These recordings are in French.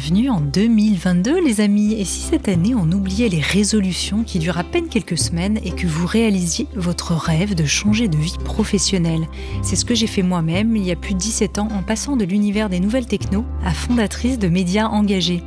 Bienvenue en 2022 les amis, et si cette année on oubliait les résolutions qui durent à peine quelques semaines et que vous réalisiez votre rêve de changer de vie professionnelle? C'est ce que j'ai fait moi-même il y a plus de 17 ans en passant de l'univers des nouvelles techno à fondatrice de médias engagés.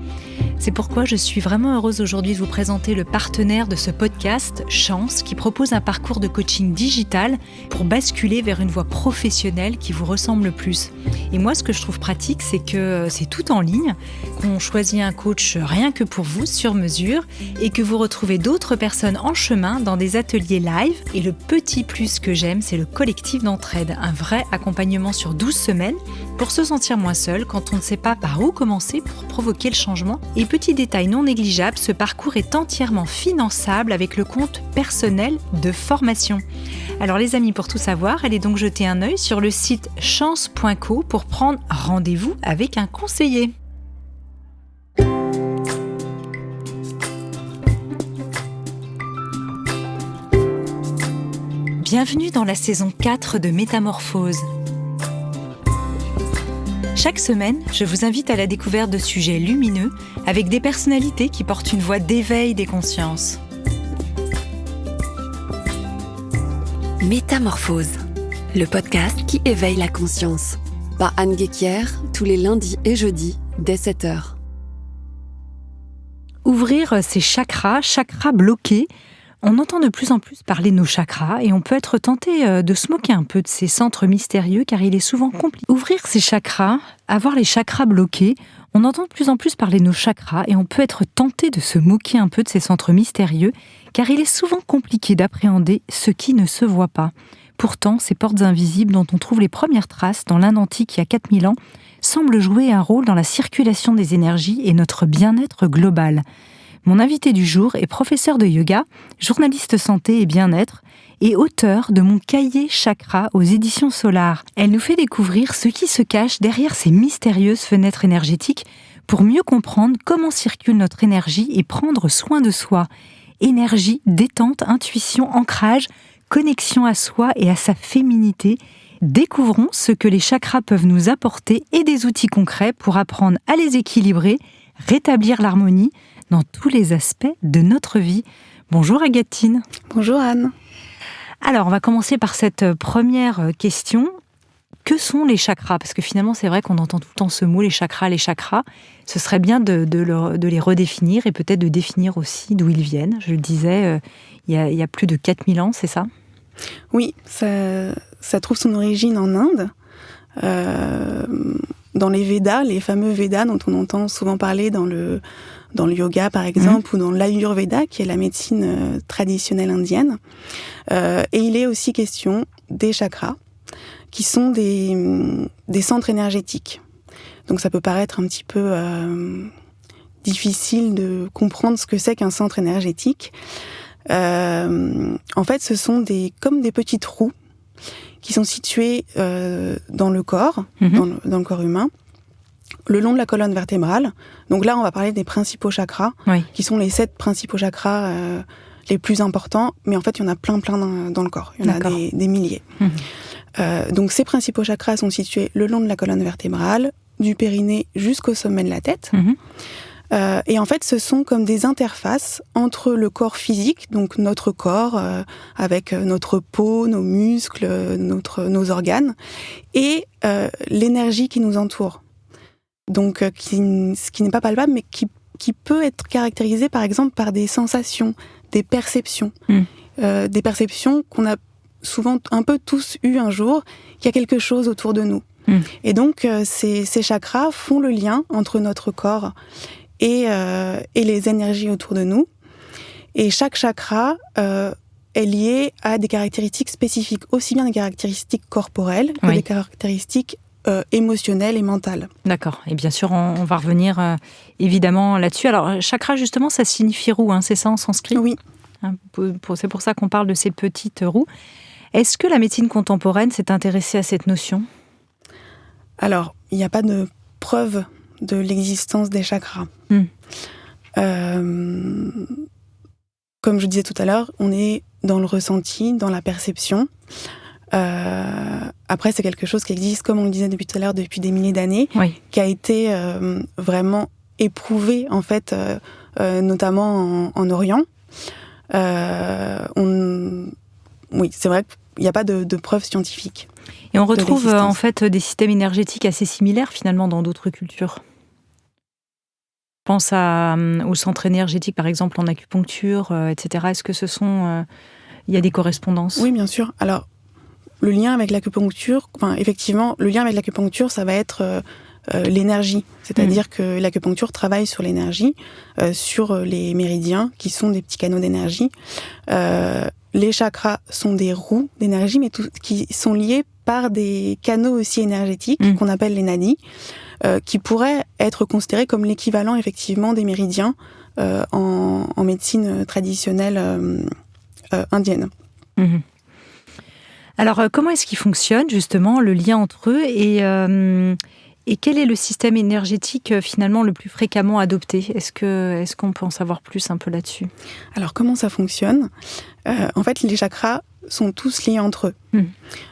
C'est pourquoi je suis vraiment heureuse aujourd'hui de vous présenter le partenaire de ce podcast, Chance, qui propose un parcours de coaching digital pour basculer vers une voie professionnelle qui vous ressemble le plus. Et moi, ce que je trouve pratique, c'est que c'est tout en ligne, qu'on choisit un coach rien que pour vous, sur mesure, et que vous retrouvez d'autres personnes en chemin dans des ateliers live. Et le petit plus que j'aime, c'est le collectif d'entraide, un vrai accompagnement sur 12 semaines pour se sentir moins seul quand on ne sait pas par où commencer pour provoquer le changement. Et petit détail non négligeable, ce parcours est entièrement finançable avec le compte personnel de formation. Alors les amis, pour tout savoir, allez donc jeter un œil sur le site chance.co pour prendre rendez-vous avec un conseiller. Bienvenue dans la saison 4 de Métamorphose. Chaque semaine, je vous invite à la découverte de sujets lumineux avec des personnalités qui portent une voix d'éveil des consciences. Métamorphose, le podcast qui éveille la conscience. Par Anne Guéquière, tous les lundis et jeudis, dès 7h. Ouvrir ses chakras bloqués. On entend de plus en plus parler de nos chakras et on peut être tenté de se moquer un peu de ces centres mystérieux car il est souvent compliqué. Ouvrir ses chakras, avoir les chakras bloqués, on entend de plus en plus parler de nos chakras et on peut être tenté de se moquer un peu de ces centres mystérieux car il est souvent compliqué d'appréhender ce qui ne se voit pas. Pourtant, ces portes invisibles dont on trouve les premières traces dans l'Inde antique il y a 4000 ans semblent jouer un rôle dans la circulation des énergies et notre bien-être global. Mon invité du jour est professeur de yoga, journaliste santé et bien-être et auteur de mon cahier chakra aux éditions Solar. Elle nous fait découvrir ce qui se cache derrière ces mystérieuses fenêtres énergétiques pour mieux comprendre comment circule notre énergie et prendre soin de soi. Énergie, détente, intuition, ancrage, connexion à soi et à sa féminité. Découvrons ce que les chakras peuvent nous apporter et des outils concrets pour apprendre à les équilibrer, rétablir l'harmonie dans tous les aspects de notre vie. Bonjour Agatine. Bonjour Anne. Alors, on va commencer par cette première question. Que sont les chakras ? Parce que finalement, c'est vrai qu'on entend tout le temps ce mot, les chakras. Ce serait bien de les redéfinir et peut-être de définir aussi d'où ils viennent. Je le disais, il y a plus de 4000 ans, c'est ça ? Oui, ça trouve son origine en Inde. Dans les Védas, les fameux Védas dont on entend souvent parler dans le yoga par exemple, ou dans l'Ayurveda, qui est la médecine traditionnelle indienne. Et il est aussi question des chakras, qui sont des centres énergétiques. Donc ça peut paraître un petit peu difficile de comprendre ce que c'est qu'un centre énergétique. En fait, ce sont comme des petits trous qui sont situés dans le corps, dans le corps humain, le long de la colonne vertébrale. Donc là, on va parler des principaux chakras, qui sont les 7 principaux chakras les plus importants. Mais en fait, il y en a plein dans le corps. Il y en a des milliers. Donc ces principaux chakras sont situés le long de la colonne vertébrale, du périnée jusqu'au sommet de la tête. Et en fait, ce sont comme des interfaces entre le corps physique, donc notre corps, avec notre peau, nos muscles, nos organes, et l'énergie qui nous entoure. Donc, ce qui n'est pas palpable, mais qui peut être caractérisé, par exemple, par des sensations, des perceptions. Des perceptions qu'on a souvent un peu tous eues un jour, qu'il y a quelque chose autour de nous. Et donc, ces chakras font le lien entre notre corps et les énergies autour de nous. Et chaque chakra est lié à des caractéristiques spécifiques, aussi bien des caractéristiques corporelles que des caractéristiques émotionnelles et mentales. D'accord. Et bien sûr, on va revenir évidemment là-dessus. Alors, chakra, justement, ça signifie roue, c'est ça en sanskrit ? Oui. C'est pour ça qu'on parle de ces petites roues. Est-ce que la médecine contemporaine s'est intéressée à cette notion ? Alors, il n'y a pas de preuve de l'existence des chakras. Comme je disais tout à l'heure, on est dans le ressenti, dans la perception. Après, c'est quelque chose qui existe, comme on le disait depuis tout à l'heure, depuis des milliers d'années, qui a été vraiment éprouvé en fait, notamment en Orient. Oui, c'est vrai qu'il n'y a pas de preuves scientifiques. Et on retrouve en fait des systèmes énergétiques assez similaires finalement dans d'autres cultures. Je pense au centre énergétique, par exemple, en acupuncture, etc. Est-ce que il y a des correspondances ? Oui, bien sûr. Alors, le lien avec l'acupuncture, effectivement, le lien avec l'acupuncture, ça va être l'énergie. C'est-à-dire que l'acupuncture travaille sur l'énergie, sur les méridiens, qui sont des petits canaux d'énergie. Les chakras sont des roues d'énergie, mais qui sont liés par des canaux aussi énergétiques, qu'on appelle les nadis, qui pourraient être considérés comme l'équivalent, effectivement, des méridiens en médecine traditionnelle indienne. Alors, comment est-ce qu'il fonctionne, justement, le lien entre eux et quel est le système énergétique, finalement, le plus fréquemment adopté ? Est-ce qu'on peut en savoir plus un peu là-dessus ? Alors, comment ça fonctionne ? En fait, les chakras sont tous liés entre eux.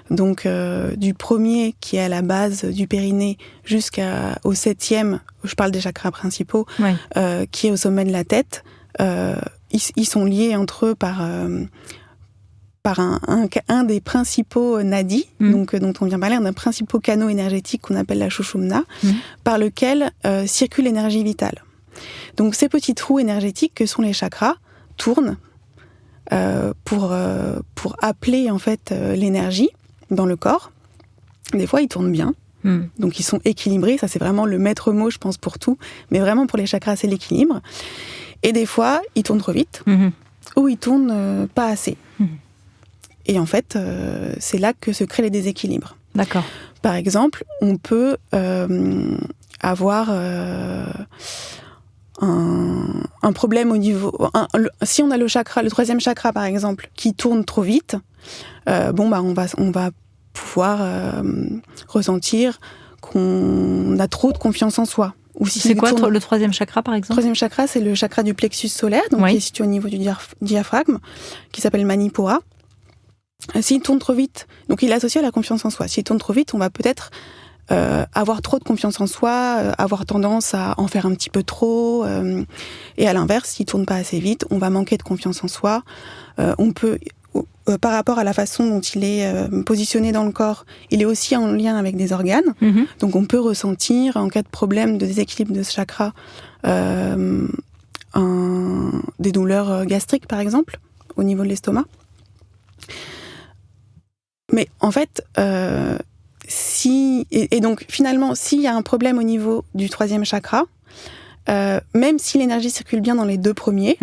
Donc, du premier, qui est à la base du périnée, jusqu'au 7e, je parle des chakras principaux, qui est au sommet de la tête, ils sont liés entre eux par un des principaux nadis, donc, dont on vient parler, un des principaux canaux énergétiques qu'on appelle la Sushumna, par lequel circule l'énergie vitale. Donc ces petits trous énergétiques que sont les chakras tournent pour appeler en fait l'énergie dans le corps. Des fois, ils tournent bien. Donc ils sont équilibrés, ça c'est vraiment le maître mot, je pense, pour tout. Mais vraiment pour les chakras, c'est l'équilibre. Et des fois, ils tournent trop vite, ou ils tournent pas assez. Et en fait, c'est là que se créent les déséquilibres. D'accord. Par exemple, on peut avoir un problème au niveau... si on a le 3e chakra, par exemple, qui tourne trop vite, on va pouvoir ressentir qu'on a trop de confiance en soi. Ou si c'est quoi le 3e chakra, par exemple ? Le 3e chakra, c'est le chakra du plexus solaire, donc qui est situé au niveau du diaphragme, qui s'appelle Manipura. S'il tourne trop vite, donc il est associé à la confiance en soi. S'il tourne trop vite, on va peut-être avoir trop de confiance en soi, avoir tendance à en faire un petit peu trop. Et à l'inverse, s'il tourne pas assez vite, on va manquer de confiance en soi. On peut, par rapport à la façon dont il est positionné dans le corps, il est aussi en lien avec des organes. Donc on peut ressentir, en cas de problème de déséquilibre de ce chakra, des douleurs gastriques, par exemple, au niveau de l'estomac. Mais en fait, donc finalement, s'il y a un problème au niveau du 3e chakra, même si l'énergie circule bien dans les 2 premiers,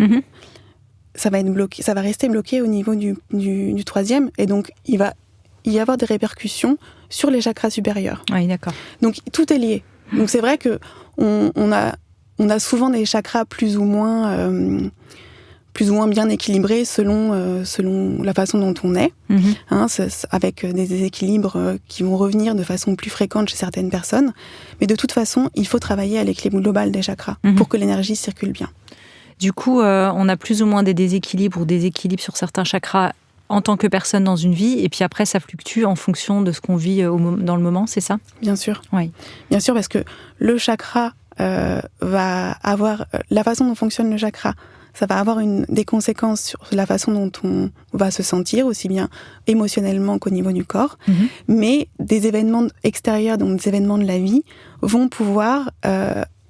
ça va être bloqué, ça va rester bloqué au niveau du 3e, et donc il va y avoir des répercussions sur les chakras supérieurs. Oui, d'accord. Donc tout est lié. Donc c'est vrai que on a souvent des chakras plus ou moins bien équilibrés selon la façon dont on est, avec des déséquilibres qui vont revenir de façon plus fréquente chez certaines personnes. Mais de toute façon, il faut travailler à l'équilibre global des chakras pour que l'énergie circule bien. Du coup, on a plus ou moins des déséquilibres ou des équilibres sur certains chakras en tant que personne dans une vie, et puis après, ça fluctue en fonction de ce qu'on vit dans le moment, c'est ça ? Bien sûr. Oui. Bien sûr, parce que le chakra va avoir... la façon dont fonctionne le chakra, ça va avoir des conséquences sur la façon dont on va se sentir, aussi bien émotionnellement qu'au niveau du corps. Mais des événements extérieurs, donc des événements de la vie, vont pouvoir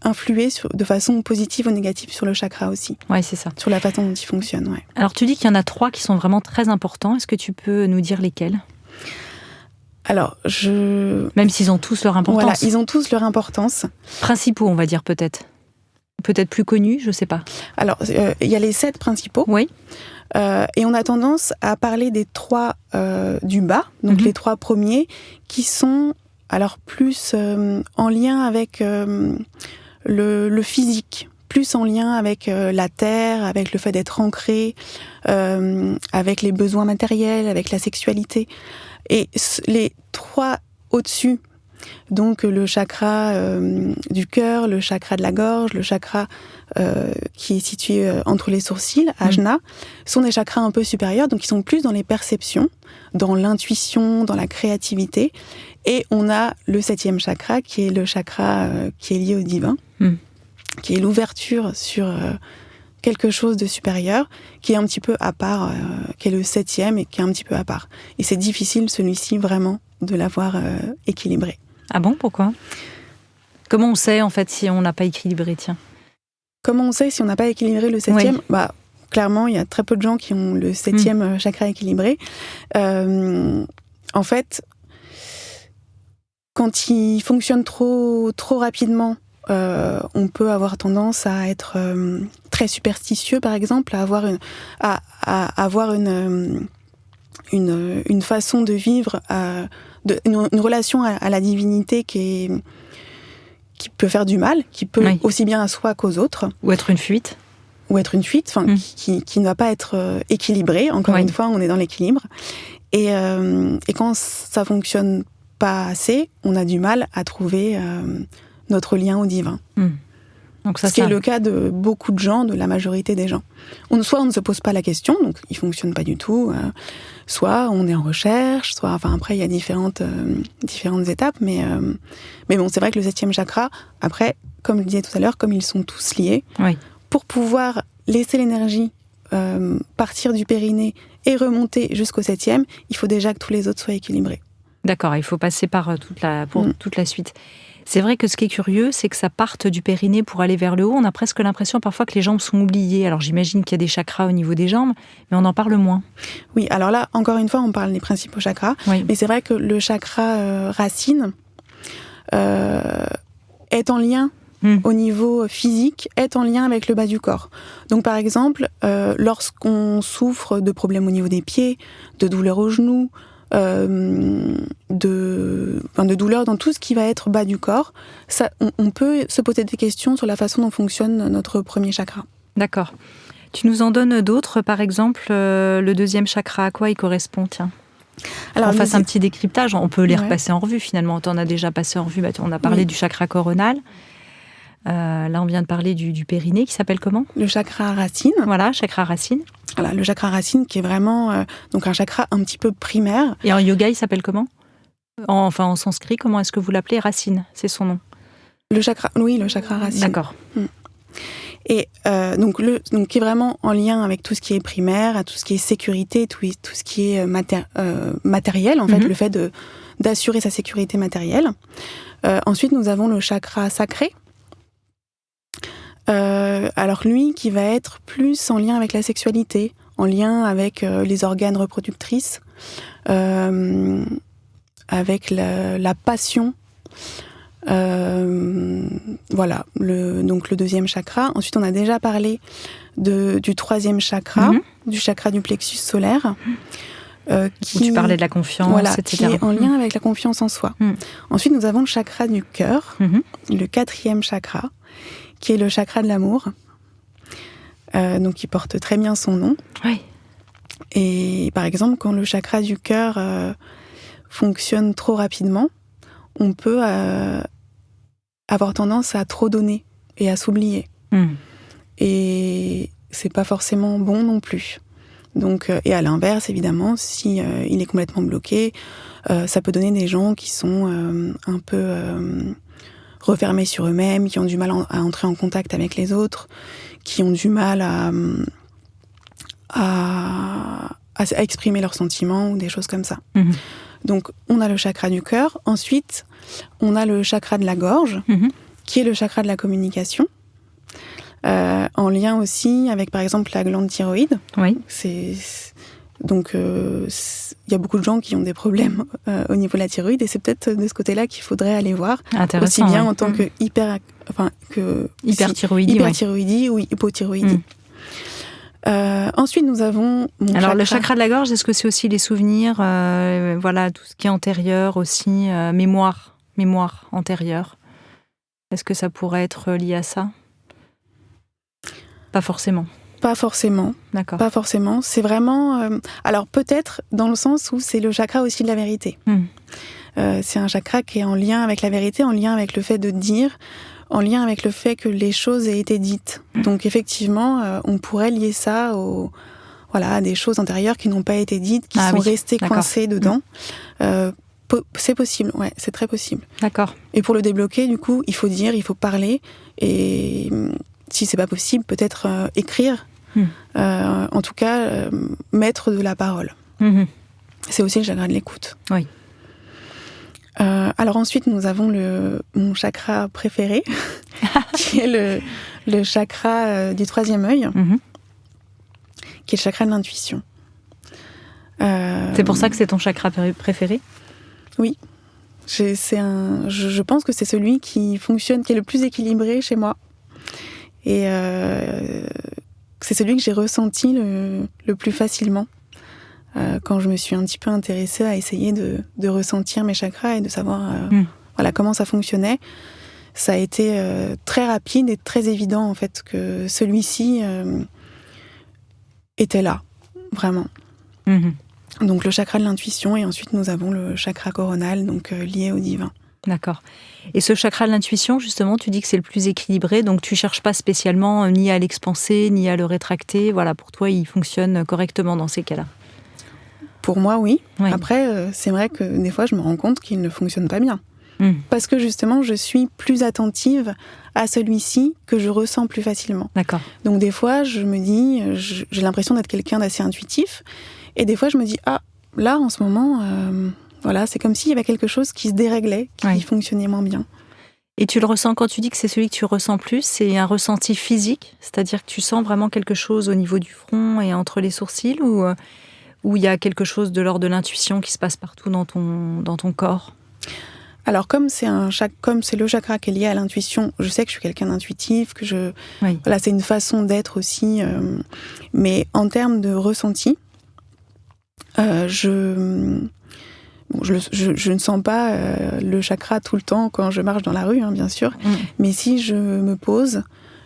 influer de façon positive ou négative sur le chakra aussi. Oui, c'est ça. Sur la façon dont il fonctionne, ouais. Alors, tu dis qu'il y en a 3 qui sont vraiment très importants. Est-ce que tu peux nous dire lesquels ? Alors, Même s'ils ont tous leur importance. Voilà, ils ont tous leur importance. Principaux, on va dire, peut-être. Peut-être plus connus, je ne sais pas. Alors, il y a les 7 principaux. Oui. Et on a tendance à parler des 3 du bas, donc les 3 premiers, qui sont alors plus en lien avec le physique, plus en lien avec la terre, avec le fait d'être ancré, avec les besoins matériels, avec la sexualité. Et les 3 au-dessus, donc le chakra du cœur, le chakra de la gorge, le chakra qui est situé entre les sourcils, ajna, sont des chakras un peu supérieurs, donc ils sont plus dans les perceptions, dans l'intuition, dans la créativité. Et on a le 7e chakra, qui est le chakra qui est lié au divin. qui est l'ouverture sur quelque chose de supérieur, qui est un petit peu à part, qui est le 7e et qui est un petit peu à part. Et c'est difficile, celui-ci, vraiment, de l'avoir équilibré. Ah bon, pourquoi ? Comment on sait, en fait, si on n'a pas équilibré, tiens ? Comment on sait si on n'a pas équilibré le 7e ? Clairement, il y a très peu de gens qui ont le 7e chakra équilibré. En fait, quand il fonctionne trop rapidement, on peut avoir tendance à être très superstitieux, par exemple, à avoir une façon de vivre, une relation à la divinité qui peut faire du mal, qui peut aussi bien à soi qu'aux autres. Ou être une fuite. Qui ne va pas être équilibrée. Encore une fois, on est dans l'équilibre. Et quand ça fonctionne pas assez, on a du mal à trouver notre lien au divin. Donc ce qui est le cas de beaucoup de gens, de la majorité des gens. Soit on ne se pose pas la question, donc il fonctionne pas du tout, soit on est en recherche, soit, après il y a différentes étapes, mais bon, c'est vrai que le 7e chakra, après, comme je le disais tout à l'heure, comme ils sont tous liés, pour pouvoir laisser l'énergie partir du périnée et remonter jusqu'au 7e, il faut déjà que tous les autres soient équilibrés. D'accord, il faut passer par toute la suite. C'est vrai que ce qui est curieux, c'est que ça parte du périnée pour aller vers le haut. On a presque l'impression parfois que les jambes sont oubliées. Alors j'imagine qu'il y a des chakras au niveau des jambes, mais on en parle moins. Oui, alors là, encore une fois, on parle des principaux chakras. Mais c'est vrai que le chakra racine est en lien au niveau physique, est en lien avec le bas du corps. Donc par exemple, lorsqu'on souffre de problèmes au niveau des pieds, de douleurs aux genoux, de douleurs dans tout ce qui va être bas du corps, on peut se poser des questions sur la façon dont fonctionne notre premier chakra. D'accord. Tu nous en donnes d'autres, par exemple, le 2e chakra, à quoi il correspond, tiens ? Alors, on fasse un petit décryptage, on peut les repasser en revue finalement. On a déjà passé en revue, on a parlé du chakra coronal. Là, on vient de parler du périnée, qui s'appelle comment ? Le chakra racine. Voilà, chakra racine. Voilà, le chakra racine qui est vraiment donc un chakra un petit peu primaire. Et en yoga, il s'appelle comment ? En sanskrit, comment est-ce que vous l'appelez ? Racine, c'est son nom. Le chakra racine. D'accord. Et donc qui est vraiment en lien avec tout ce qui est primaire, tout ce qui est sécurité, tout ce qui est matériel, en fait, le fait d'assurer sa sécurité matérielle. Ensuite, nous avons le chakra sacré. Alors lui, qui va être plus en lien avec la sexualité, en lien avec les organes reproductrices, avec la passion. Voilà, donc le 2e chakra. Ensuite, on a déjà parlé du 3e chakra, du chakra du plexus solaire. Où tu parlais de la confiance, etc. Qui est en lien avec la confiance en soi. Ensuite, nous avons le chakra du cœur, le 4e chakra, qui est le chakra de l'amour, donc qui porte très bien son nom. Oui. Et par exemple, quand le chakra du cœur fonctionne trop rapidement, on peut avoir tendance à trop donner et à s'oublier. Et c'est pas forcément bon non plus. Donc, et à l'inverse, évidemment, si il est complètement bloqué, ça peut donner des gens qui sont un peu refermés sur eux-mêmes, qui ont du mal à entrer en contact avec les autres, qui ont du mal à exprimer leurs sentiments ou des choses comme ça. Donc, on a le chakra du cœur. Ensuite, on a le chakra de la gorge, qui est le chakra de la communication, en lien aussi avec, par exemple, la glande thyroïde. Oui. Donc, il y a beaucoup de gens qui ont des problèmes au niveau de la thyroïde, et c'est peut-être de ce côté-là qu'il faudrait aller voir, aussi bien en tant que hyperthyroïdie ou hypothyroïdie. Ensuite, nous avons le chakra de la gorge, est-ce que c'est aussi les souvenirs, tout ce qui est antérieur aussi, mémoire antérieure. Est-ce que ça pourrait être lié à ça ? Pas forcément. Pas forcément. D'accord. Pas forcément. C'est vraiment... alors peut-être dans le sens où c'est le chakra aussi de la vérité. C'est un chakra qui est en lien avec la vérité, en lien avec le fait de dire, en lien avec le fait que les choses aient été dites. Donc effectivement, on pourrait lier ça à des choses antérieures qui n'ont pas été dites, qui sont restées coincées dedans. C'est possible, ouais, c'est très possible. D'accord. Et pour le débloquer, du coup, il faut parler. Et si c'est pas possible, peut-être écrire. En tout cas, mettre de la parole. C'est aussi le chakra de l'écoute. Oui. Alors ensuite, nous avons mon chakra préféré, qui est le chakra du troisième œil, qui est le chakra de l'intuition. C'est pour ça que c'est ton chakra préféré ? Oui. Je pense que c'est celui qui fonctionne, qui est le plus équilibré chez moi. Et c'est celui que j'ai ressenti le plus facilement quand je me suis un petit peu intéressée à essayer de ressentir mes chakras et de savoir comment ça fonctionnait. Ça a été très rapide et très évident en fait que celui-ci était là, vraiment. Donc le chakra de l'intuition, et ensuite nous avons le chakra coronal, donc lié au divin. D'accord. Et ce chakra de l'intuition, justement, tu dis que c'est le plus équilibré, donc tu cherches pas spécialement ni à l'expanser, ni à le rétracter. Voilà, pour toi, il fonctionne correctement dans ces cas-là. Pour moi, oui. Après, c'est vrai que des fois, je me rends compte qu'il ne fonctionne pas bien. Parce que justement, je suis plus attentive à celui-ci que je ressens plus facilement. D'accord. Donc des fois, je me dis, j'ai l'impression d'être quelqu'un d'assez intuitif, et des fois, je me dis, là, en ce moment, c'est comme s'il y avait quelque chose qui se déréglait, qui fonctionnait moins bien. Et tu le ressens quand tu dis que c'est celui que tu ressens plus, c'est un ressenti physique, c'est-à-dire que tu sens vraiment quelque chose au niveau du front et entre les sourcils, ou il y a quelque chose de l'ordre de l'intuition qui se passe partout dans ton corps ? Alors comme c'est le chakra qui est lié à l'intuition, je sais que je suis quelqu'un d'intuitif, que c'est une façon d'être aussi. Mais en termes de ressenti, je ne sens pas le chakra tout le temps quand je marche dans la rue, bien sûr. Mais si je me pose,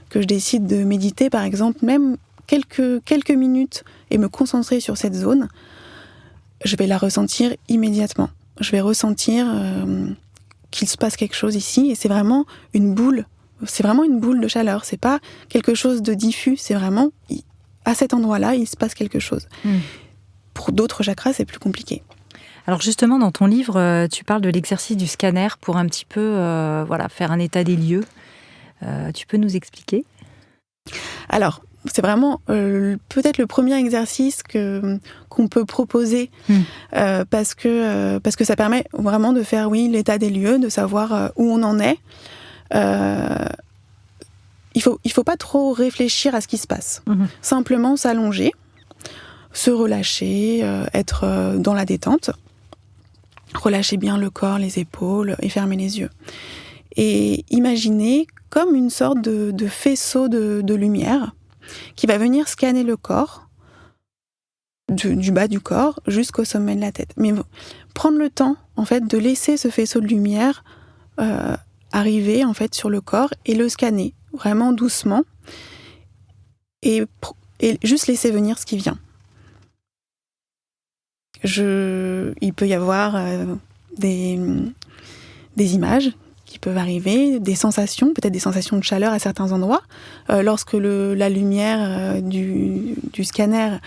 que je décide de méditer, par exemple, même quelques minutes et me concentrer sur cette zone, je vais la ressentir immédiatement. Je vais ressentir qu'il se passe quelque chose ici, et c'est vraiment une boule. C'est vraiment une boule de chaleur. C'est pas quelque chose de diffus. C'est vraiment à cet endroit-là, il se passe quelque chose. Pour d'autres chakras, c'est plus compliqué. Alors justement, dans ton livre, tu parles de l'exercice du scanner pour un petit peu faire un état des lieux. Tu peux nous expliquer ? Alors, c'est vraiment peut-être le premier exercice qu'on peut proposer parce que ça permet vraiment de faire, l'état des lieux, de savoir où on en est. Il faut pas trop réfléchir à ce qui se passe. Simplement s'allonger, se relâcher, être dans la détente. Relâcher bien le corps, les épaules et fermer les yeux. Et imaginer comme une sorte de faisceau de lumière qui va venir scanner le corps, du bas du corps jusqu'au sommet de la tête. Mais prendre le temps, en fait, de laisser ce faisceau de lumière arriver, en fait, sur le corps et le scanner, vraiment doucement, et juste laisser venir ce qui vient. Il peut y avoir des images qui peuvent arriver, des sensations, peut-être des sensations de chaleur à certains endroits. Lorsque la lumière du scanner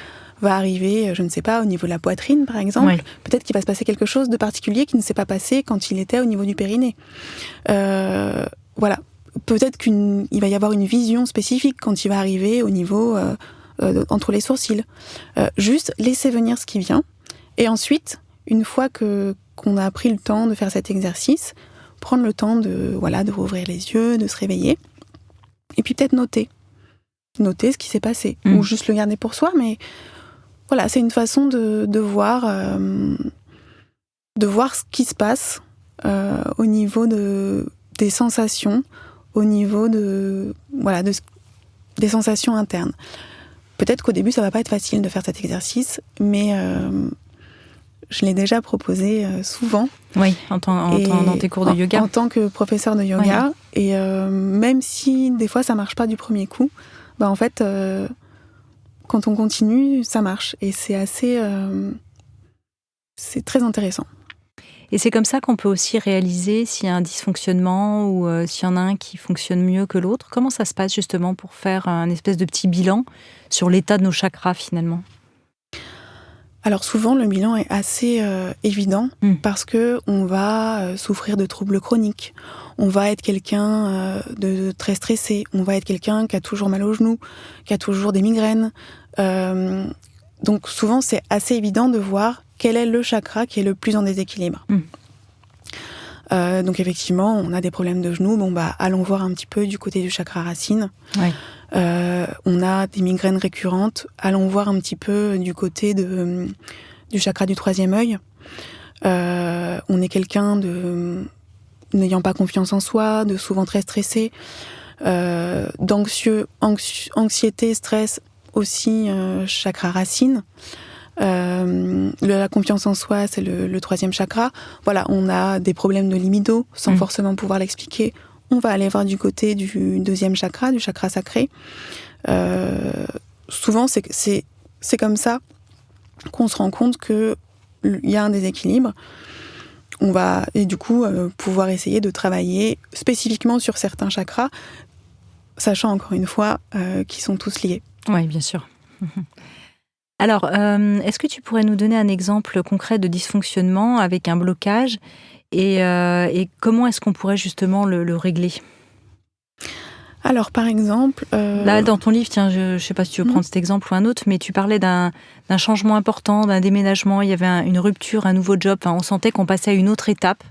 va arriver, je ne sais pas, au niveau de la poitrine par exemple, peut-être qu'il va se passer quelque chose de particulier qui ne s'est pas passé quand il était au niveau du périnée. Peut-être qu'il va y avoir une vision spécifique quand il va arriver au niveau entre les sourcils. Juste laisser venir ce qui vient. Et ensuite, une fois qu'on a pris le temps de faire cet exercice, prendre le temps de rouvrir les yeux, de se réveiller, et puis peut-être noter ce qui s'est passé, ou juste le garder pour soi, mais voilà, c'est une façon de voir ce qui se passe au niveau des sensations, au niveau des sensations internes. Peut-être qu'au début, ça va pas être facile de faire cet exercice, mais je l'ai déjà proposé souvent. Oui, dans tes cours de yoga. En tant que professeur de yoga. Oui. Et même si des fois ça marche pas du premier coup, en fait, quand on continue, ça marche. Et c'est c'est très intéressant. Et c'est comme ça qu'on peut aussi réaliser s'il y a un dysfonctionnement ou s'il y en a un qui fonctionne mieux que l'autre. Comment ça se passe justement pour faire un espèce de petit bilan sur l'état de nos chakras finalement ? Alors souvent, le bilan est assez évident parce que on va souffrir de troubles chroniques. On va être quelqu'un de très stressé. On va être quelqu'un qui a toujours mal aux genoux, qui a toujours des migraines. Donc souvent, c'est assez évident de voir quel est le chakra qui est le plus en déséquilibre. Donc effectivement, on a des problèmes de genoux. Allons voir un petit peu du côté du chakra racine. Ouais. On a des migraines récurrentes. Allons voir un petit peu du côté du chakra du troisième œil. On est quelqu'un n'ayant pas confiance en soi, de souvent très stressé, anxiété, stress, aussi chakra racine. La confiance en soi, c'est le troisième chakra. Voilà, on a des problèmes de libido, sans forcément pouvoir l'expliquer. On va aller voir du côté du deuxième chakra, du chakra sacré. Souvent, c'est comme ça qu'on se rend compte qu'il y a un déséquilibre. On va, et du coup, pouvoir essayer de travailler spécifiquement sur certains chakras, sachant encore une fois qu'ils sont tous liés. Oui, bien sûr. Alors, est-ce que tu pourrais nous donner un exemple concret de dysfonctionnement avec un blocage et comment est-ce qu'on pourrait justement le régler ? Alors, par exemple... Là, dans ton livre, tiens, je ne sais pas si tu veux prendre cet exemple ou un autre, mais tu parlais d'un changement important, d'un déménagement, il y avait une rupture, un nouveau job, on sentait qu'on passait à une autre étape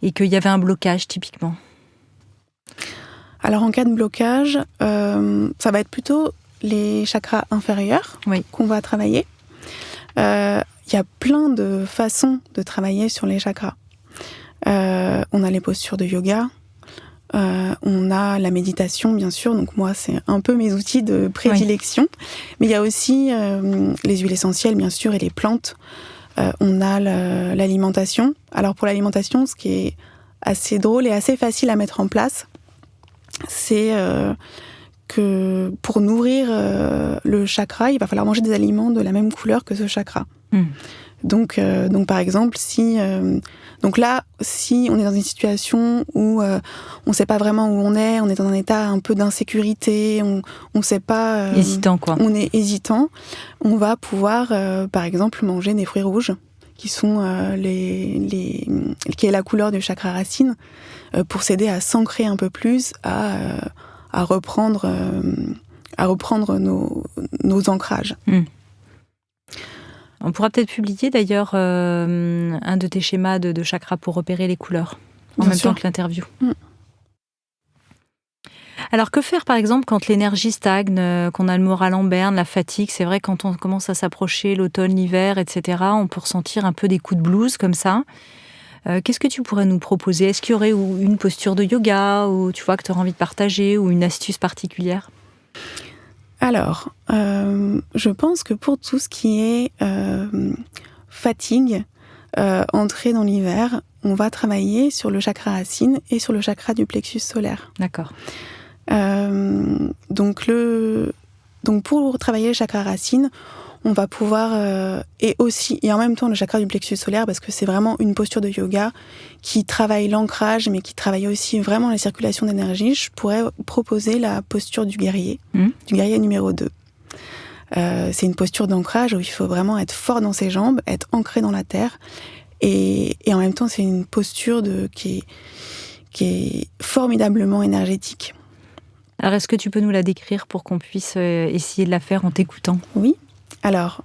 et qu'il y avait un blocage, typiquement. Alors, en cas de blocage, ça va être plutôt les chakras inférieurs qu'on va travailler. Il y a plein de façons de travailler sur les chakras. On a les postures de yoga, on a la méditation, bien sûr. Donc moi, c'est un peu mes outils de prédilection. Mais il y a aussi les huiles essentielles, bien sûr, et les plantes. On a l'alimentation. Alors pour l'alimentation, ce qui est assez drôle et assez facile à mettre en place, c'est que pour nourrir le chakra, il va falloir manger des aliments de la même couleur que ce chakra. Donc par exemple, si on est dans une situation où on ne sait pas vraiment où on est dans un état un peu d'insécurité, on ne sait pas... hésitant, quoi. On est hésitant. On va pouvoir, par exemple, manger des fruits rouges, qui sont qui est la couleur du chakra racine, pour s'aider à s'ancrer un peu plus, à reprendre nos ancrages. On pourra peut-être publier d'ailleurs un de tes schémas de chakras pour repérer les couleurs, en même temps que l'interview. Alors que faire par exemple quand l'énergie stagne, qu'on a le moral en berne, la fatigue? C'est vrai, quand on commence à s'approcher l'automne, l'hiver, etc., on peut ressentir un peu des coups de blues comme ça. Qu'est-ce que tu pourrais nous proposer? Est-ce qu'il y aurait une posture de yoga ou tu vois que tu aurais envie de partager, ou une astuce particulière? Alors, je pense que pour tout ce qui est fatigue, entrée dans l'hiver, on va travailler sur le chakra racine et sur le chakra du plexus solaire. D'accord. Donc pour travailler le chakra racine, on va pouvoir et en même temps le chakra du plexus solaire, parce que c'est vraiment une posture de yoga qui travaille l'ancrage, mais qui travaille aussi vraiment la circulation d'énergie. Je pourrais proposer la posture du guerrier numéro 2. C'est une posture d'ancrage où il faut vraiment être fort dans ses jambes, être ancré dans la terre, et en même temps c'est une posture qui est formidablement énergétique. Alors est-ce que tu peux nous la décrire pour qu'on puisse essayer de la faire en t'écoutant? Oui. Alors,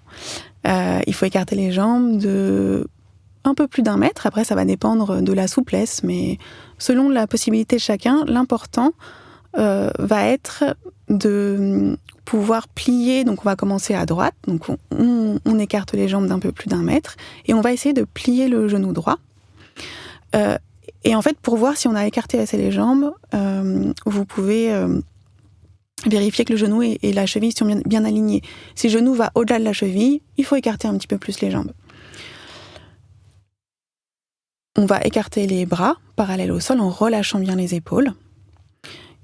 il faut écarter les jambes de un peu plus d'1 mètre. Après, ça va dépendre de la souplesse, mais selon la possibilité de chacun, l'important va être de pouvoir plier. Donc, on va commencer à droite. Donc, on écarte les jambes d'un peu plus d'1 mètre et on va essayer de plier le genou droit. Et en fait, pour voir si on a écarté assez les jambes, vous pouvez... vérifier que le genou et la cheville sont bien alignés. Si le genou va au-delà de la cheville, il faut écarter un petit peu plus les jambes. On va écarter les bras parallèles au sol en relâchant bien les épaules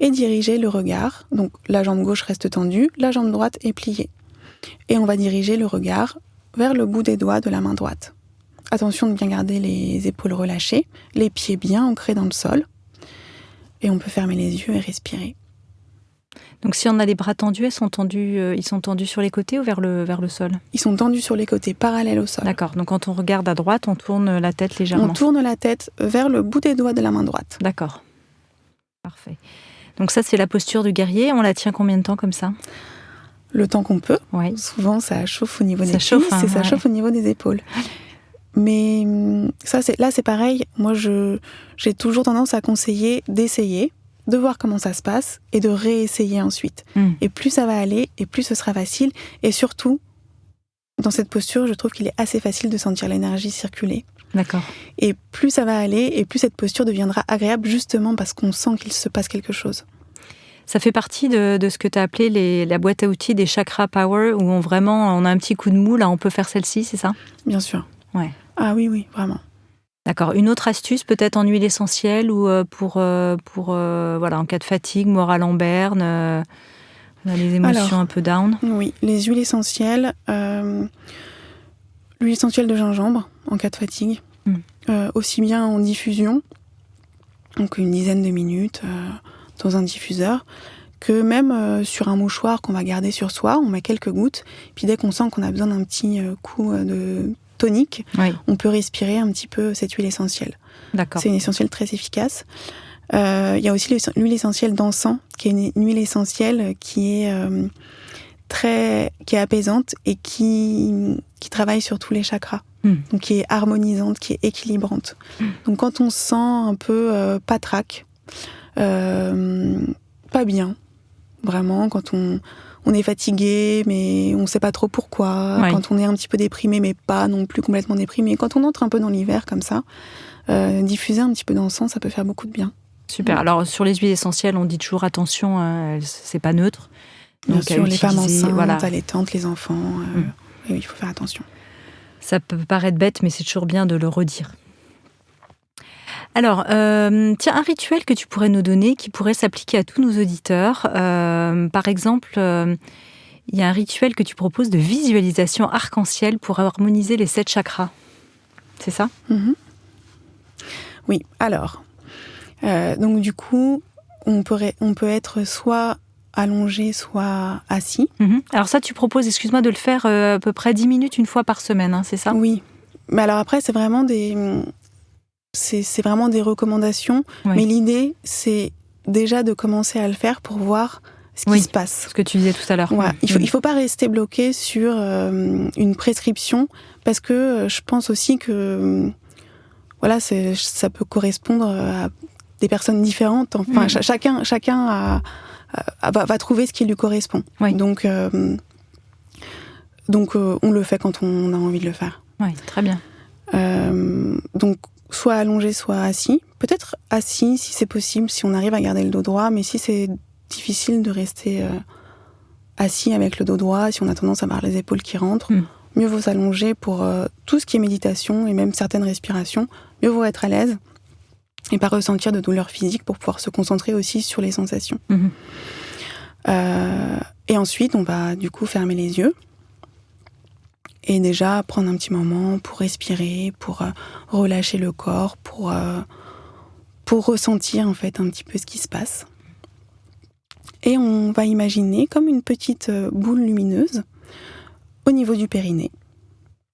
et diriger le regard. Donc la jambe gauche reste tendue, la jambe droite est pliée. Et on va diriger le regard vers le bout des doigts de la main droite. Attention de bien garder les épaules relâchées, les pieds bien ancrés dans le sol. Et on peut fermer les yeux et respirer. Donc si on a les bras tendus, ils sont tendus sur les côtés ou vers le sol ? Ils sont tendus sur les côtés, parallèles au sol. D'accord, donc quand on regarde à droite, on tourne la tête légèrement. On tourne la tête vers le bout des doigts de la main droite. D'accord, parfait. Donc ça, c'est la posture du guerrier. On la tient combien de temps comme ça ? Le temps qu'on peut. Oui. Souvent, ça chauffe au niveau des cuisses et ça chauffe au niveau des épaules. Mais ça, c'est pareil. Moi, j'ai toujours tendance à conseiller d'essayer, de voir comment ça se passe et de réessayer ensuite. Et plus ça va aller, et plus ce sera facile. Et surtout, dans cette posture, je trouve qu'il est assez facile de sentir l'énergie circuler. D'accord. Et plus ça va aller, et plus cette posture deviendra agréable, justement parce qu'on sent qu'il se passe quelque chose. Ça fait partie de ce que tu as appelé la boîte à outils des chakra power, où on a un petit coup de mou, là on peut faire celle-ci, c'est ça ? Bien sûr. Ouais. Ah oui, vraiment. D'accord. Une autre astuce, peut-être en huile essentielle, ou pour en cas de fatigue, morale en berne, on a les émotions un peu down. Oui, les huiles essentielles, l'huile essentielle de gingembre en cas de fatigue, aussi bien en diffusion, donc une dizaine de minutes dans un diffuseur, que même sur un mouchoir qu'on va garder sur soi, on met quelques gouttes, puis dès qu'on sent qu'on a besoin d'un petit coup de tonique, on peut respirer un petit peu cette huile essentielle. D'accord. C'est une essentielle très efficace. Il y a aussi l'huile essentielle d'encens, qui est une huile essentielle qui est apaisante et qui travaille sur tous les chakras. Donc qui est harmonisante, qui est équilibrante. Donc quand on se sent un peu patraque, pas bien, vraiment, quand on est fatigué, mais on ne sait pas trop pourquoi, quand on est un petit peu déprimé, mais pas non plus complètement déprimé, quand on entre un peu dans l'hiver comme ça, diffuser un petit peu d'encens, ça peut faire beaucoup de bien. Super. Alors sur les huiles essentielles, on dit toujours attention, c'est pas neutre. Bien sûr, les femmes enceintes, allaitantes, les enfants, il faut faire attention. Ça peut paraître bête, mais c'est toujours bien de le redire. Alors, tiens, un rituel que tu pourrais nous donner, qui pourrait s'appliquer à tous nos auditeurs. Par exemple, il y a un rituel que tu proposes de visualisation arc-en-ciel pour harmoniser les 7 chakras. C'est ça ? Oui, alors, donc du coup, on peut être soit allongé, soit assis. Alors ça, tu proposes, excuse-moi, de le faire à peu près 10 minutes une fois par semaine, hein, c'est ça ? Oui, mais alors après, c'est vraiment des recommandations, mais l'idée, c'est déjà de commencer à le faire pour voir ce qui se passe. Ce que tu disais tout à l'heure. Ouais, il faut pas rester bloqué sur une prescription, parce que je pense aussi que ça peut correspondre à des personnes différentes. Enfin, chacun va trouver ce qui lui correspond. Donc on le fait quand on a envie de le faire. Oui, très bien. Donc soit allongé, soit assis. Peut-être assis si c'est possible, si on arrive à garder le dos droit, mais si c'est difficile de rester assis avec le dos droit, si on a tendance à avoir les épaules qui rentrent, mieux vaut s'allonger pour tout ce qui est méditation et même certaines respirations. Mieux vaut être à l'aise et pas ressentir de douleur physique pour pouvoir se concentrer aussi sur les sensations. Et ensuite, on va du coup fermer les yeux et déjà prendre un petit moment pour respirer, pour relâcher le corps, pour ressentir en fait un petit peu ce qui se passe. Et on va imaginer comme une petite boule lumineuse au niveau du périnée.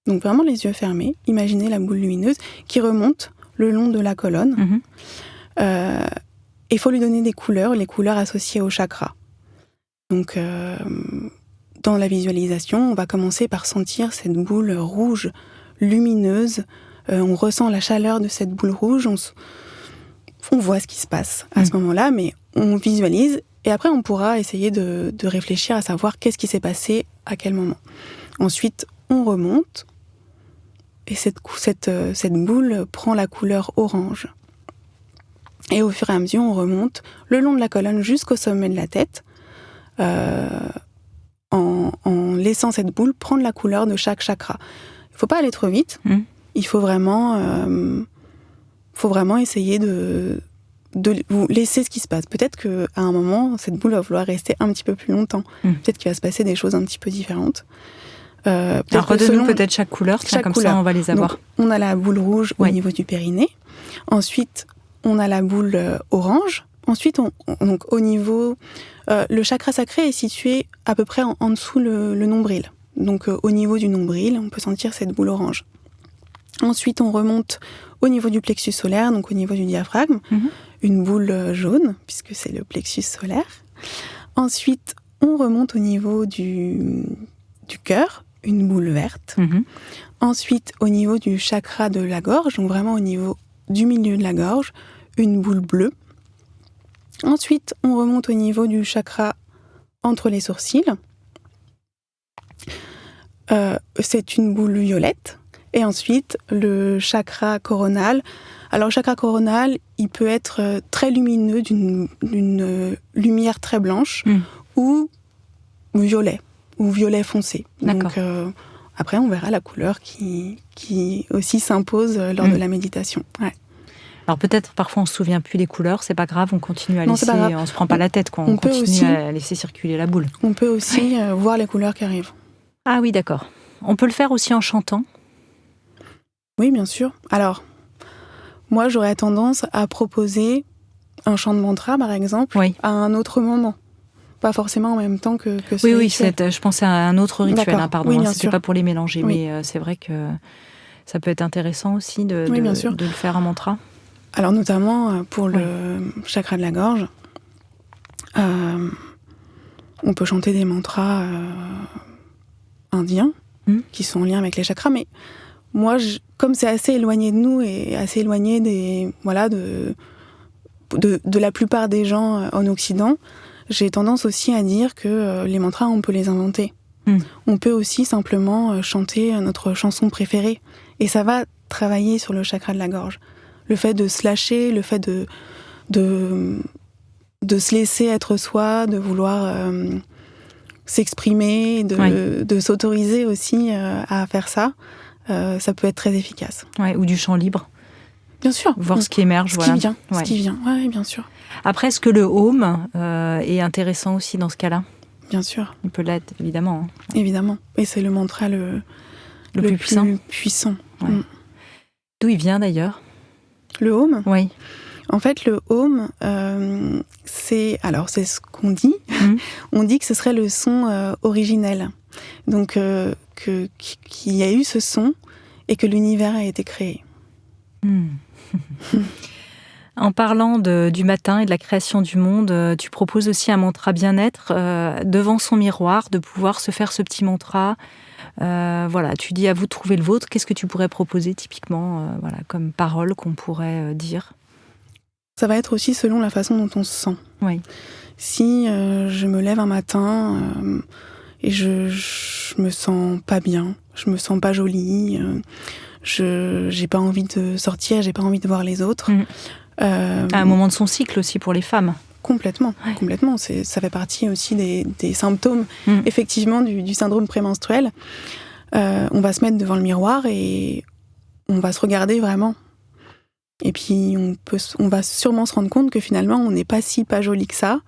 Donc vraiment les yeux fermés, imaginez la boule lumineuse qui remonte le long de la colonne. Il faut lui donner des couleurs, les couleurs associées au chakra. Donc dans la visualisation, on va commencer par sentir cette boule rouge lumineuse. On ressent la chaleur de cette boule rouge. On voit ce qui se passe à ce moment-là, mais on visualise. Et après, on pourra essayer de réfléchir à savoir qu'est-ce qui s'est passé à quel moment. Ensuite, on remonte. Et cette boule prend la couleur orange. Et au fur et à mesure, on remonte le long de la colonne jusqu'au sommet de la tête, en laissant cette boule prendre la couleur de chaque chakra. Il ne faut pas aller trop vite. Il faut vraiment essayer de vous laisser ce qui se passe. Peut-être qu'à un moment, cette boule va vouloir rester un petit peu plus longtemps. Peut-être qu'il va se passer des choses un petit peu différentes. Alors redonnons peut-être chaque couleur, comme ça on va les avoir. Donc, on a la boule rouge au niveau du périnée. Ensuite, on a la boule orange Ensuite, donc au niveau, le chakra sacré est situé à peu près en dessous le nombril. Donc au niveau du nombril, on peut sentir cette boule orange. Ensuite, on remonte au niveau du plexus solaire, donc au niveau du diaphragme, une boule jaune, puisque c'est le plexus solaire. Ensuite, on remonte au niveau du cœur, une boule verte. Ensuite, au niveau du chakra de la gorge, donc vraiment au niveau du milieu de la gorge, une boule bleue. Ensuite, on remonte au niveau du chakra entre les sourcils. C'est une boule violette. Et ensuite, le chakra coronal. Alors, le chakra coronal, il peut être très lumineux, d'une lumière très blanche, ou violet foncé. D'accord. Donc, après, on verra la couleur qui aussi s'impose lors de la méditation. Ouais. Alors peut-être parfois on se souvient plus des couleurs, c'est pas grave, on continue à laisser, on se prend pas la tête, quoi. On continue aussi, à laisser circuler la boule. On peut aussi voir les couleurs qui arrivent. Ah oui, d'accord. On peut le faire aussi en chantant? Oui, bien sûr. Alors, moi j'aurais tendance à proposer un chant de mantra, par exemple, à un autre moment. Pas forcément en même temps que ce Oui, rituel. je pensais à un autre rituel, pardon, oui, c'était pas pour les mélanger, mais c'est vrai que ça peut être intéressant aussi de le faire en mantra. Alors notamment pour le chakra de la gorge, on peut chanter des mantras indiens qui sont en lien avec les chakras, mais moi, comme c'est assez éloigné de nous et assez éloigné de la plupart des gens en Occident, j'ai tendance aussi à dire que les mantras, on peut les inventer. On peut aussi simplement chanter notre chanson préférée. Et ça va travailler sur le chakra de la gorge. Le fait de se lâcher, le fait de se laisser être soi, de vouloir s'exprimer, de s'autoriser aussi à faire ça, ça peut être très efficace. Ouais, ou du chant libre. Bien sûr. Voir ce qui émerge. Ce qui vient, oui, bien sûr. Après, est-ce que le home est intéressant aussi dans ce cas-là? Bien sûr. Il peut l'être, évidemment. Évidemment. Et c'est le mantra le plus puissant. Ouais. D'où il vient d'ailleurs? Le home? Oui. En fait, le home, c'est ce qu'on dit. On dit que ce serait le son originel. Donc, qu'il y a eu ce son et que l'univers a été créé. En parlant du matin et de la création du monde, tu proposes aussi un mantra bien-être devant son miroir, de pouvoir se faire ce petit mantra. Tu dis à vous de trouver le vôtre. Qu'est-ce que tu pourrais proposer typiquement comme parole qu'on pourrait dire? Ça va être aussi selon la façon dont on se sent. Oui. Si je me lève un matin et je me sens pas bien, je me sens pas jolie, j'ai pas envie de sortir, j'ai pas envie de voir les autres. À un moment de son cycle aussi pour les femmes. Complètement. Ça fait partie aussi des symptômes, effectivement, du syndrome prémenstruel. On va se mettre devant le miroir et on va se regarder vraiment. Et puis, on va sûrement se rendre compte que finalement, on n'est pas si pas joli que ça,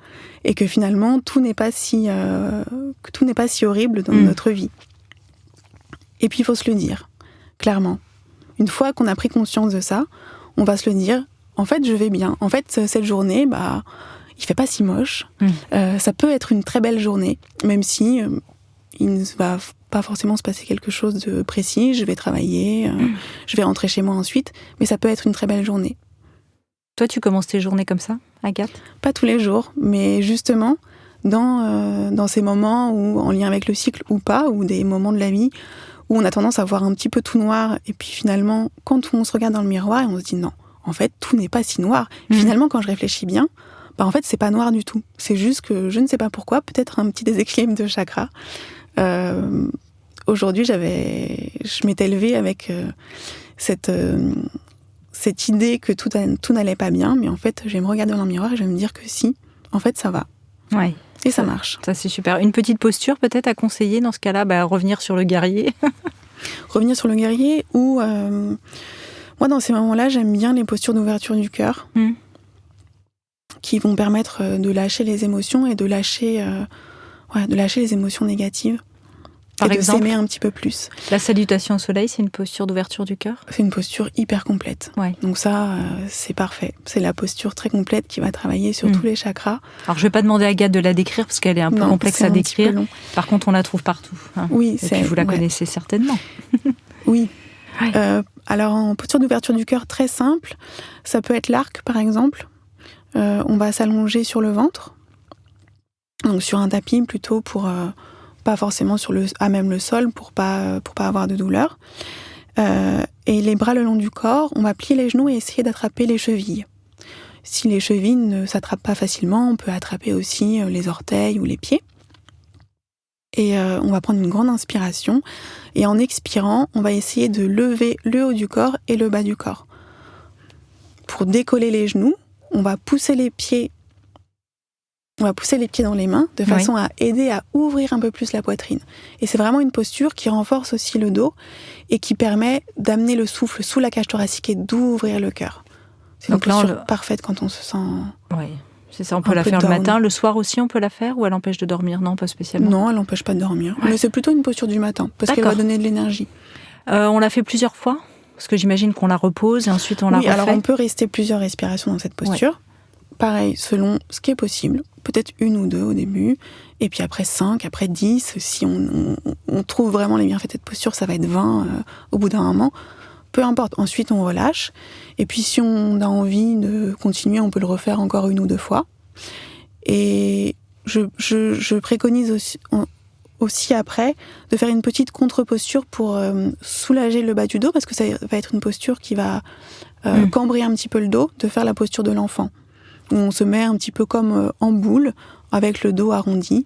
et que finalement, tout n'est pas si horrible dans notre vie. Et puis, il faut se le dire, clairement. Une fois qu'on a pris conscience de ça, on va se le dire. En fait, je vais bien. En fait, cette journée, il fait pas si moche. Ça peut être une très belle journée, même si il ne va pas forcément se passer quelque chose de précis. Je vais travailler, je vais rentrer chez moi ensuite, mais ça peut être une très belle journée. Toi, tu commences tes journées comme ça, Agathe? Pas tous les jours, mais justement, dans ces moments où, en lien avec le cycle ou pas, ou des moments de la vie où on a tendance à voir un petit peu tout noir, et puis finalement, quand on se regarde dans le miroir, on se dit non. En fait, tout n'est pas si noir. Finalement, quand je réfléchis bien, en fait, c'est pas noir du tout. C'est juste que je ne sais pas pourquoi, peut-être un petit déséquilibre de chakra. Aujourd'hui, je m'étais levée avec cette idée que tout n'allait pas bien, mais en fait, je vais me regarder dans le miroir et je vais me dire que si, en fait, ça va. Ouais. Et ça marche. Ça, c'est super. Une petite posture peut-être à conseiller dans ce cas-là, revenir sur le guerrier. Revenir sur le guerrier ou... moi, dans ces moments-là, j'aime bien les postures d'ouverture du cœur qui vont permettre de lâcher les émotions et de lâcher les émotions négatives. Par exemple, de s'aimer un petit peu plus. La salutation au soleil, c'est une posture d'ouverture du cœur ? C'est une posture hyper complète. Ouais. Donc ça, c'est parfait. C'est la posture très complète qui va travailler sur tous les chakras. Alors, je ne vais pas demander à Agathe de la décrire parce qu'elle est un peu complexe à décrire. Par contre, on la trouve partout. Hein. Oui, et puis, vous la connaissez certainement. Oui. Ouais. Alors, en posture d'ouverture du cœur très simple, ça peut être l'arc, par exemple. On va s'allonger sur le ventre. Donc, sur un tapis plutôt pour... pas forcément à même le sol pour pas avoir de douleur. Et les bras le long du corps, on va plier les genoux et essayer d'attraper les chevilles. Si les chevilles ne s'attrapent pas facilement, on peut attraper aussi les orteils ou les pieds. Et on va prendre une grande inspiration. Et en expirant, on va essayer de lever le haut du corps et le bas du corps. Pour décoller les genoux, on va pousser les pieds dans les mains de façon à aider à ouvrir un peu plus la poitrine. Et c'est vraiment une posture qui renforce aussi le dos et qui permet d'amener le souffle sous la cage thoracique et d'ouvrir le cœur. C'est une posture parfaite quand on se sent... Oui, c'est ça. On peut la faire le matin. Le soir aussi, on peut la faire ou elle empêche de dormir ? Non, pas spécialement. Non, elle n'empêche pas de dormir. Ouais. Mais c'est plutôt une posture du matin parce qu'elle va donner de l'énergie. On la fait plusieurs fois ? Parce que j'imagine qu'on la repose et ensuite on la refait. Alors on peut rester plusieurs respirations dans cette posture. Ouais. Pareil, selon ce qui est possible. Peut-être 1 ou 2 au début, et puis après 5, après 10. Si on trouve vraiment les bienfaits de cette posture, ça va être 20 au bout d'un moment. Peu importe. Ensuite, on relâche. Et puis, si on a envie de continuer, on peut le refaire encore 1 ou 2 fois. Et je préconise aussi après de faire une petite contre-posture pour soulager le bas du dos, parce que ça va être une posture qui va cambrer un petit peu le dos, de faire la posture de l'enfant. Où on se met un petit peu comme en boule, avec le dos arrondi,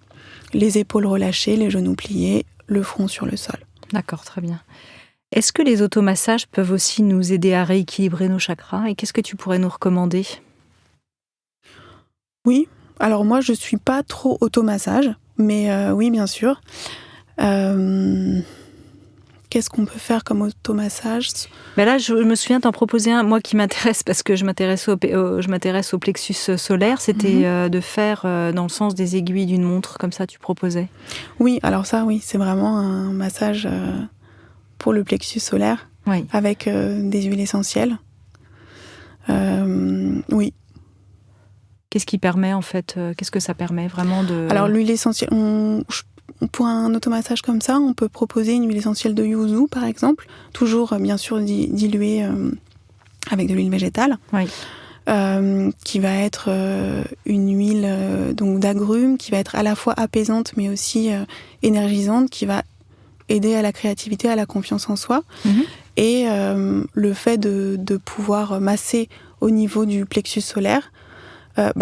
les épaules relâchées, les genoux pliés, le front sur le sol. D'accord, très bien. Est-ce que les automassages peuvent aussi nous aider à rééquilibrer nos chakras ? Et qu'est-ce que tu pourrais nous recommander ? Oui, alors moi je suis pas trop automassage, mais oui bien sûr. Qu'est-ce qu'on peut faire comme automassage ? Ben là, je me souviens t'en proposer un, moi qui m'intéresse, parce que je m'intéresse au plexus solaire, c'était de faire dans le sens des aiguilles d'une montre, comme ça tu proposais. Oui, alors ça, oui, c'est vraiment un massage pour le plexus solaire, avec des huiles essentielles. Oui. Qu'est-ce qui permet en fait, qu'est-ce que ça permet vraiment de... Alors l'huile essentielle, pour un automassage comme ça, on peut proposer une huile essentielle de yuzu, par exemple, toujours bien sûr diluée avec de l'huile végétale, qui va être une huile donc d'agrumes, qui va être à la fois apaisante mais aussi énergisante, qui va aider à la créativité, à la confiance en soi. Et le fait de pouvoir masser au niveau du plexus solaire,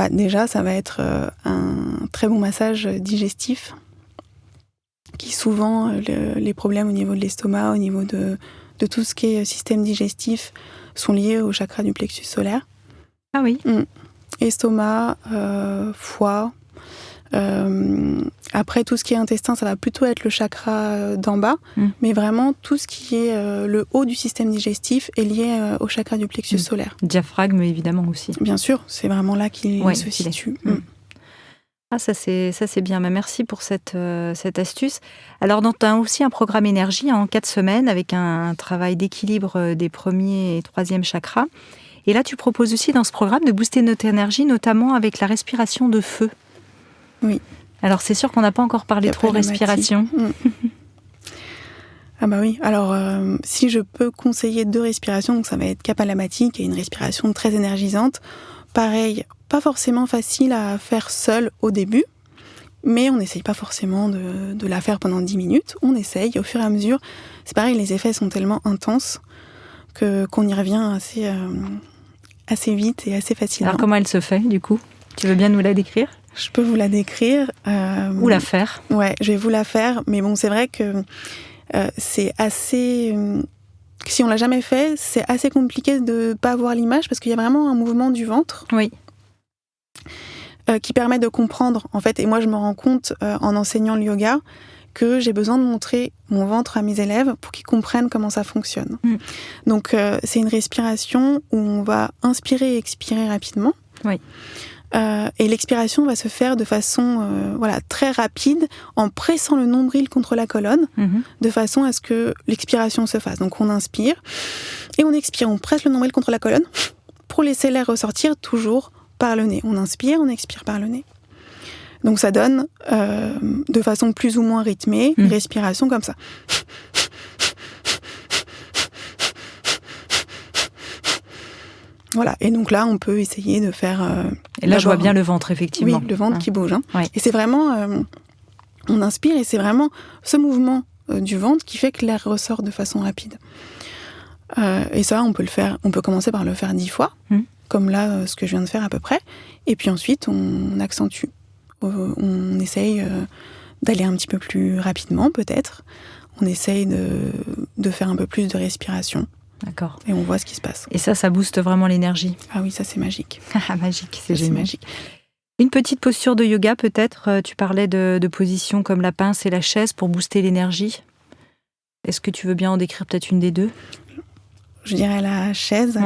déjà ça va être un très bon massage digestif, qui souvent, les problèmes au niveau de l'estomac, au niveau de tout ce qui est système digestif, sont liés au chakra du plexus solaire. Ah oui. Estomac, foie. Après, tout ce qui est intestin, ça va plutôt être le chakra d'en bas. Mais vraiment, tout ce qui est le haut du système digestif est lié au chakra du plexus solaire. Diaphragme, évidemment, aussi. Bien sûr, c'est vraiment là qu'il se situe. Ah, ça c'est bien. Merci pour cette astuce. Alors, tu as aussi un programme énergie en 4 semaines avec un travail d'équilibre des 1er et 3e chakras. Et là, tu proposes aussi dans ce programme de booster notre énergie, notamment avec la respiration de feu. Oui. Alors, c'est sûr qu'on n'a pas encore parlé trop respiration. Ah bah oui. Alors, si je peux conseiller 2 respirations, donc ça va être Kapalabhati, qui est une respiration très énergisante. Pareil, pas forcément facile à faire seul au début, mais on n'essaye pas forcément de la faire pendant 10 minutes. On essaye au fur et à mesure. C'est pareil, les effets sont tellement intenses qu'on y revient assez vite et assez facilement. Alors comment elle se fait du coup ? Tu veux bien nous la décrire ? Je peux vous la décrire. Ou la faire. Ouais, je vais vous la faire, mais bon, c'est vrai que c'est assez... si on l'a jamais fait, c'est assez compliqué de pas voir l'image parce qu'il y a vraiment un mouvement du ventre. Oui. Qui permet de comprendre, en fait, et moi je me rends compte en enseignant le yoga que j'ai besoin de montrer mon ventre à mes élèves pour qu'ils comprennent comment ça fonctionne. Donc c'est une respiration où on va inspirer et expirer rapidement. Oui. Et l'expiration va se faire de façon très rapide, en pressant le nombril contre la colonne, de façon à ce que l'expiration se fasse. Donc on inspire et on expire. On presse le nombril contre la colonne pour laisser l'air ressortir toujours par le nez. On inspire, on expire par le nez. Donc ça donne, de façon plus ou moins rythmée, une respiration comme ça. Voilà, et donc là, on peut essayer de faire... et là, je vois bien le ventre, effectivement. Oui, le ventre qui bouge. Ouais. Et c'est vraiment... on inspire, et c'est vraiment ce mouvement du ventre qui fait que l'air ressort de façon rapide. Et ça, on peut commencer par le faire 10 fois, comme là, ce que je viens de faire à peu près. Et puis ensuite, on accentue. On essaye d'aller un petit peu plus rapidement, peut-être. On essaye de faire un peu plus de respiration. D'accord. Et on voit ce qui se passe. Et ça booste vraiment l'énergie. Ah oui, ça c'est magique. Magique, c'est génial. Magique. Une petite posture de yoga peut-être. Tu parlais de positions comme la pince et la chaise pour booster l'énergie. Est-ce que tu veux bien en décrire peut-être une des deux ? Je dirais la chaise.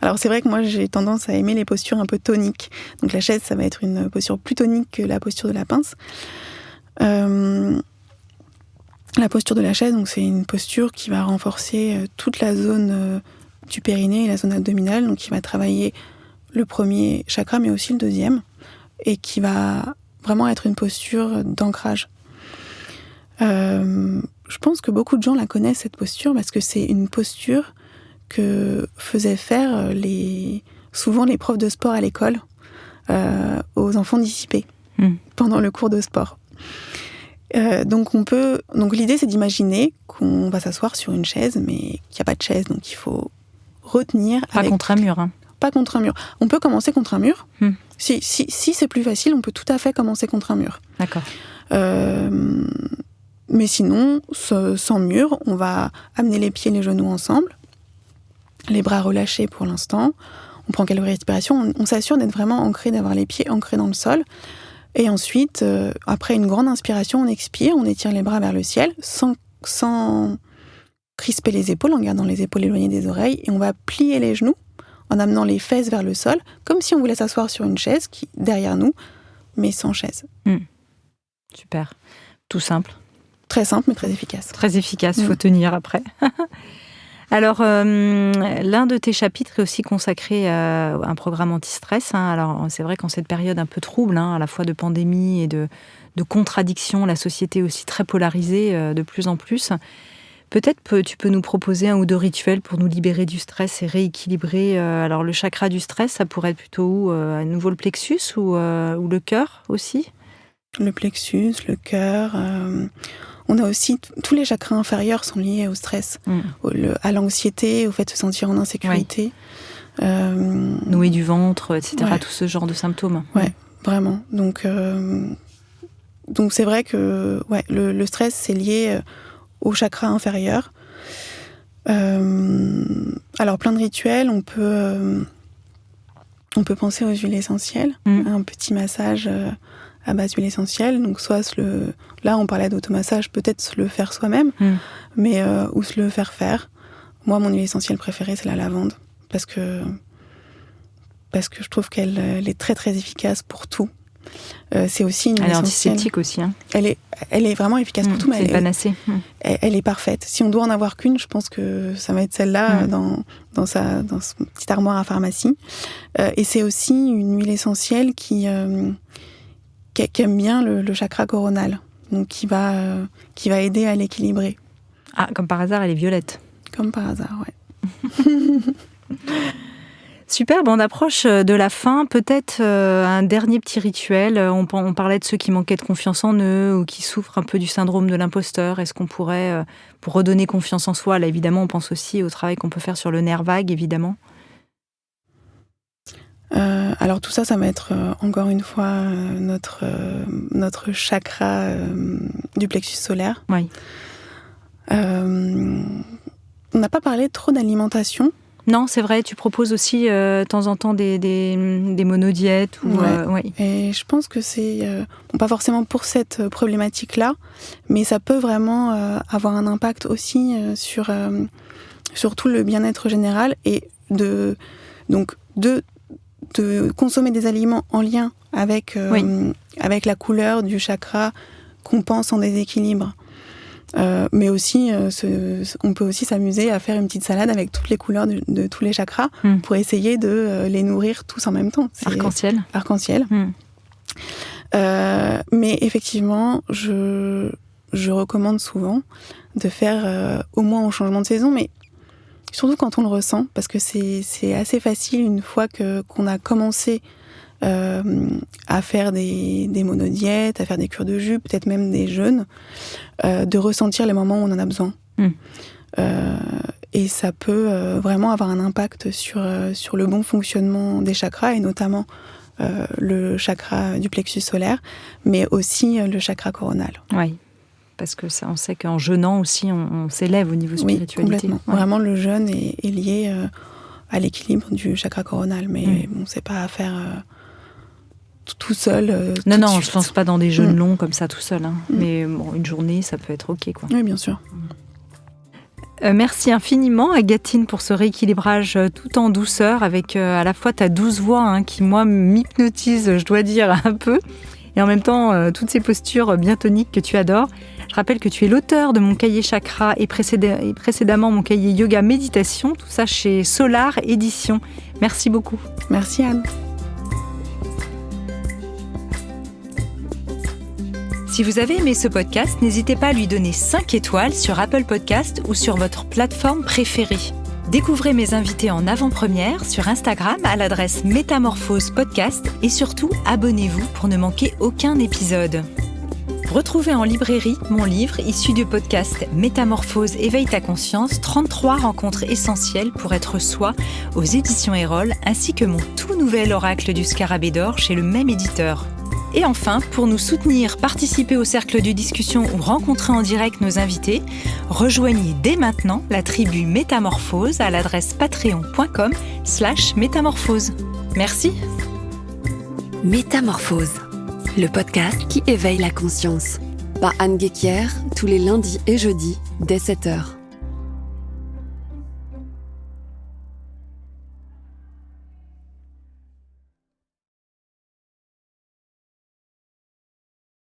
Alors c'est vrai que moi j'ai tendance à aimer les postures un peu toniques. Donc la chaise, ça va être une posture plus tonique que la posture de la pince. La posture de la chaise, donc c'est une posture qui va renforcer toute la zone du périnée et la zone abdominale, donc qui va travailler le premier chakra, mais aussi le deuxième, et qui va vraiment être une posture d'ancrage. Je pense que beaucoup de gens la connaissent, cette posture, parce que c'est une posture que faisaient faire souvent les profs de sport à l'école aux enfants dissipés pendant le cours de sport. Donc l'idée c'est d'imaginer qu'on va s'asseoir sur une chaise, mais qu'il n'y a pas de chaise, donc il faut retenir. Pas contre un mur. Pas contre un mur. On peut commencer contre un mur. Si c'est plus facile, on peut tout à fait commencer contre un mur. D'accord. Mais sinon, sans mur, on va amener les pieds et les genoux ensemble, les bras relâchés pour l'instant. On prend quelques respirations. On s'assure d'être vraiment ancré, d'avoir les pieds ancrés dans le sol. Et ensuite, après une grande inspiration, on expire, on étire les bras vers le ciel, sans crisper les épaules, en gardant les épaules éloignées des oreilles, et on va plier les genoux en amenant les fesses vers le sol, comme si on voulait s'asseoir sur une chaise derrière nous, mais sans chaise. Super. Tout simple. Très simple, mais très efficace. Très efficace, il faut tenir après. Alors, l'un de tes chapitres est aussi consacré à un programme anti-stress. Alors, c'est vrai qu'en cette période un peu trouble, à la fois de pandémie et de contradiction, la société aussi très polarisée de plus en plus. Peut-être tu peux nous proposer un ou deux rituels pour nous libérer du stress et rééquilibrer. Alors, le chakra du stress, ça pourrait être plutôt où à nouveau le plexus ou le cœur aussi ? Le plexus, le cœur... On a aussi, tous les chakras inférieurs sont liés au stress, à l'anxiété, au fait de se sentir en insécurité. Nouer du ventre, etc., tout ce genre de symptômes. Ouais, vraiment. Donc c'est vrai que le stress, c'est lié au chakra inférieur. Alors, plein de rituels, on peut penser aux huiles essentielles, un petit massage... à base d'huile essentielle, donc là on parlait d'automassage, peut-être se le faire soi-même, mais ou se le faire faire. Moi, mon huile essentielle préférée, c'est la lavande, parce que je trouve qu'elle est très très efficace pour tout. C'est aussi une huile essentielle. Elle est antiseptique aussi. Elle est vraiment efficace pour tout, mais c'est panacée. Elle est parfaite. Si on doit en avoir qu'une, je pense que ça va être celle-là dans ce petit armoire à pharmacie. Et c'est aussi une huile essentielle qui aime bien le chakra coronal, donc qui va aider à l'équilibrer. Ah, comme par hasard, elle est violette. Comme par hasard, ouais. Super, on approche de la fin. Peut-être un dernier petit rituel. On parlait de ceux qui manquaient de confiance en eux ou qui souffrent un peu du syndrome de l'imposteur. Est-ce qu'on pourrait, pour redonner confiance en soi, là évidemment, on pense aussi au travail qu'on peut faire sur le nerf vague, évidemment. Alors tout ça va être encore une fois notre chakra du plexus solaire. Oui. On n'a pas parlé trop d'alimentation. Non, c'est vrai, tu proposes aussi de temps en temps des monodiètes. Oui. Et je pense que c'est, pas forcément pour cette problématique-là, mais ça peut vraiment avoir un impact aussi sur tout le bien-être général et de de consommer des aliments en lien avec la couleur du chakra qu'on pense en déséquilibre. Mais aussi, on peut aussi s'amuser à faire une petite salade avec toutes les couleurs de tous les chakras pour essayer de les nourrir tous en même temps. C'est arc-en-ciel. Mais effectivement, je recommande souvent de faire au moins un changement de saison, mais surtout quand on le ressent, parce que c'est assez facile une fois qu'on a commencé à faire des monodiètes, à faire des cures de jus, peut-être même des jeûnes, de ressentir les moments où on en a besoin. Et ça peut vraiment avoir un impact sur le bon fonctionnement des chakras, et notamment le chakra du plexus solaire, mais aussi le chakra coronal. Oui, parce que ça, on sait qu'en jeûnant aussi, on s'élève au niveau spiritualité. Oui, complètement. Ouais. Vraiment, le jeûne est lié à l'équilibre du chakra coronal, mais bon, c'est pas à faire tout seul. Non, je pense pas dans des jeûnes longs comme ça tout seul. Mais bon, une journée, ça peut être OK, quoi. Oui, bien sûr. Merci infiniment, Agatine, pour ce rééquilibrage tout en douceur, avec à la fois ta douce voix qui, moi, m'hypnotise, je dois dire, un peu, et en même temps, toutes ces postures bien toniques que tu adores. Je rappelle que tu es l'auteur de mon cahier chakra et précédemment mon cahier yoga méditation, tout ça chez Solar Édition. Merci beaucoup. Merci, Anne. Si vous avez aimé ce podcast, n'hésitez pas à lui donner 5 étoiles sur Apple Podcast ou sur votre plateforme préférée. Découvrez mes invités en avant-première sur Instagram à l'adresse Métamorphose Podcast et surtout, abonnez-vous pour ne manquer aucun épisode. Retrouvez en librairie mon livre issu du podcast Métamorphose, éveille ta conscience, 33 rencontres essentielles pour être soi aux éditions Erol, ainsi que mon tout nouvel oracle du Scarabée d'or chez le même éditeur. Et enfin, pour nous soutenir, participer au cercle de discussion ou rencontrer en direct nos invités, rejoignez dès maintenant la tribu Métamorphose à l'adresse patreon.com/métamorphose. Merci. Métamorphose, le podcast qui éveille la conscience. Par Anne Guéquière, tous les lundis et jeudis, dès 7h.